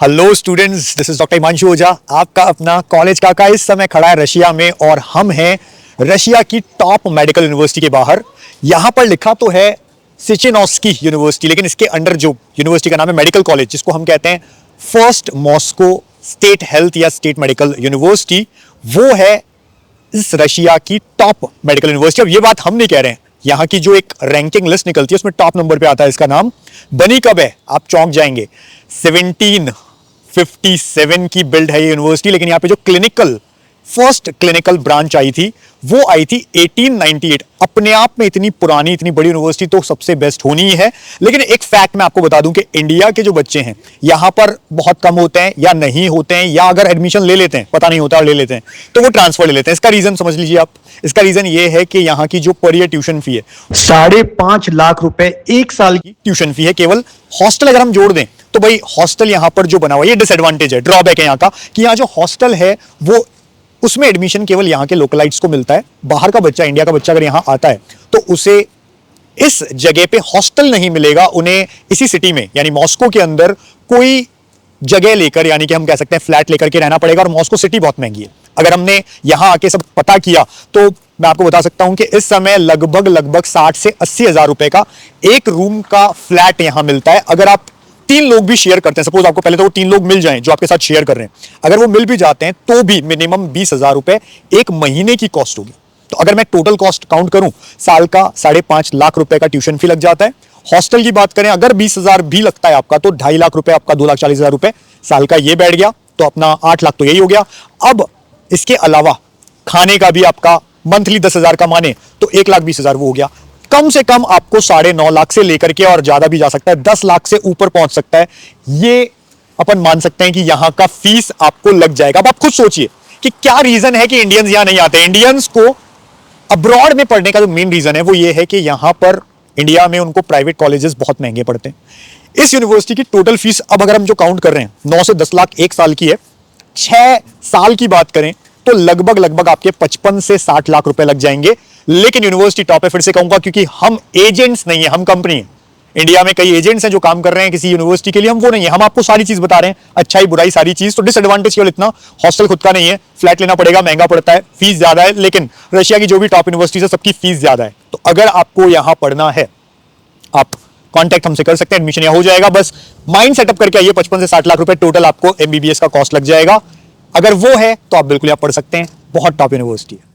Hello students, this is doctor Himanshu Ojha, आपका अपना college काका इस समय खड़ा है रशिया में और हम हैं रशिया की टॉप मेडिकल यूनिवर्सिटी के बाहर। यहां पर लिखा तो है सिचिनोस्की यूनिवर्सिटी, लेकिन इसके अंडर जो यूनिवर्सिटी का नाम है मेडिकल कॉलेज, जिसको हम कहते हैं फर्स्ट मॉस्को स्टेट हेल्थ या स्टेट मेडिकल यूनिवर्सिटी, वो है इस रशिया की टॉप मेडिकल यूनिवर्सिटी। अब ये बात हम नहीं कह रहे हैं, यहां की जो एक रैंकिंग लिस्ट निकलती है उसमें टॉप नंबर पे आता है इसका नाम। बनी कब है आप चौंक जाएंगे। 1757 की बिल्ड है ये यूनिवर्सिटी, लेकिन यहां पे जो फर्स्ट क्लिनिकल ब्रांच आई थी वो आई थी 1898। अपने आप में इतनी पुरानी इतनी बड़ी यूनिवर्सिटी तो सबसे बेस्ट होनी ही है। लेकिन एक फैक्ट मैं आपको बता दूं कि इंडिया के जो बच्चे हैं यहां पर बहुत कम होते हैं या नहीं होते हैं, या अगर एडमिशन ले लेते हैं, पता नहीं होता और ले लेते हैं, तो वो ट्रांसफर ले लेते हैं। इसका रीजन समझ लीजिए आप। इसका रीजन ये है कि यहां की जो पर ईयर ट्यूशन फी है 5.5 लाख रुपए एक साल की ट्यूशन फी है केवल। हॉस्टल अगर हम जोड़ दें तो भाई हॉस्टल यहां पर जो बना हुआ है, ये डिसएडवांटेज है, ड्रॉबैक है यहां का, कि यहां जो हॉस्टल है वो उसमें एडमिशन केवल यहां के लोकलाइट्स को मिलता है। बाहर का बच्चा, इंडिया का बच्चा अगर यहां आता है तो उसे इस जगह पे हॉस्टल नहीं मिलेगा। उन्हें इसी सिटी में यानी मॉस्को के अंदर कोई जगह लेकर, यानी कि हम कह सकते हैं फ्लैट लेकर के रहना पड़ेगा। और मॉस्को सिटी बहुत महंगी है। अगर हमने यहां आके सब पता किया तो मैं आपको बता सकता हूं कि इस समय लगभग 60 से 80 हजार रुपए का एक रूम का फ्लैट यहां मिलता है। अगर आप 3 लोग भी शेयर करते हैं, सपोज आपको पहले तो वो 3 लोग मिल जाएं जो आपके साथ शेयर कर रहे हैं, अगर वो मिल भी जाते हैं तो भी मिनिमम 20 हजार रुपए एक महीने की कॉस्ट होगी। तो अगर मैं टोटल कॉस्ट काउंट करूं, साल का 5.5 लाख रुपए का ट्यूशन फी लग जाता है। हॉस्टल की बात करें, अगर 20 हजार भी लगता है आपका, तो 2.5 लाख रुपए आपका 2,40,000 रुपए साल का ये बैठ गया, तो अपना 8 लाख तो यही हो गया। अब इसके अलावा खाने का भी आपका मंथली 10 हजार का माने तो 1,20,000 वो हो गया। कम से कम आपको 9.5 लाख से लेकर के, और ज्यादा भी जा सकता है, 10 लाख से ऊपर पहुंच सकता है। ये अपन मान सकते हैं कि यहां का फीस आपको लग जाएगा। अब आप खुद सोचिए कि क्या रीजन है कि इंडियंस यहां नहीं आते। इंडियंस को अब्रॉड में पढ़ने का जो मेन रीजन है वो ये है कि यहां पर इंडिया में उनको प्राइवेट कॉलेजेस बहुत महंगे पड़ते हैं। इस यूनिवर्सिटी की टोटल फीस अब अगर हम जो काउंट कर रहे हैं 9 से 10 लाख एक साल की है। 6 साल की बात करें तो लगभग आपके 55 से 60 लाख रुपए लग जाएंगे। लेकिन यूनिवर्सिटी टॉप है, फिर से कहूंगा, क्योंकि हम एजेंट्स नहीं है, हम कंपनी है। इंडिया में कई एजेंट्स हैं जो काम कर रहे हैं किसी यूनिवर्सिटी के लिए, हम वो नहीं है। हम आपको सारी चीज बता रहे हैं, अच्छाई बुराई सारी चीज। तो डिसएडवांटेज केवल इतना, हॉस्टल खुद का नहीं है, फ्लैट लेना पड़ेगा, महंगा पड़ता है, फीस ज्यादा है। लेकिन रशिया की जो भी टॉप यूनिवर्सिटीज है सबकी फीस ज्यादा है। तो अगर आपको यहां पढ़ना है, आप कांटेक्ट हमसे कर सकते हैं, एडमिशन यहां हो जाएगा। बस माइंड सेटअप करके आइए, 55 से 60 लाख रुपए टोटल आपको एमबीबीएस का कॉस्ट लग जाएगा। अगर वो है तो आप बिल्कुल यहां पढ़ सकते हैं, बहुत टॉप यूनिवर्सिटी है।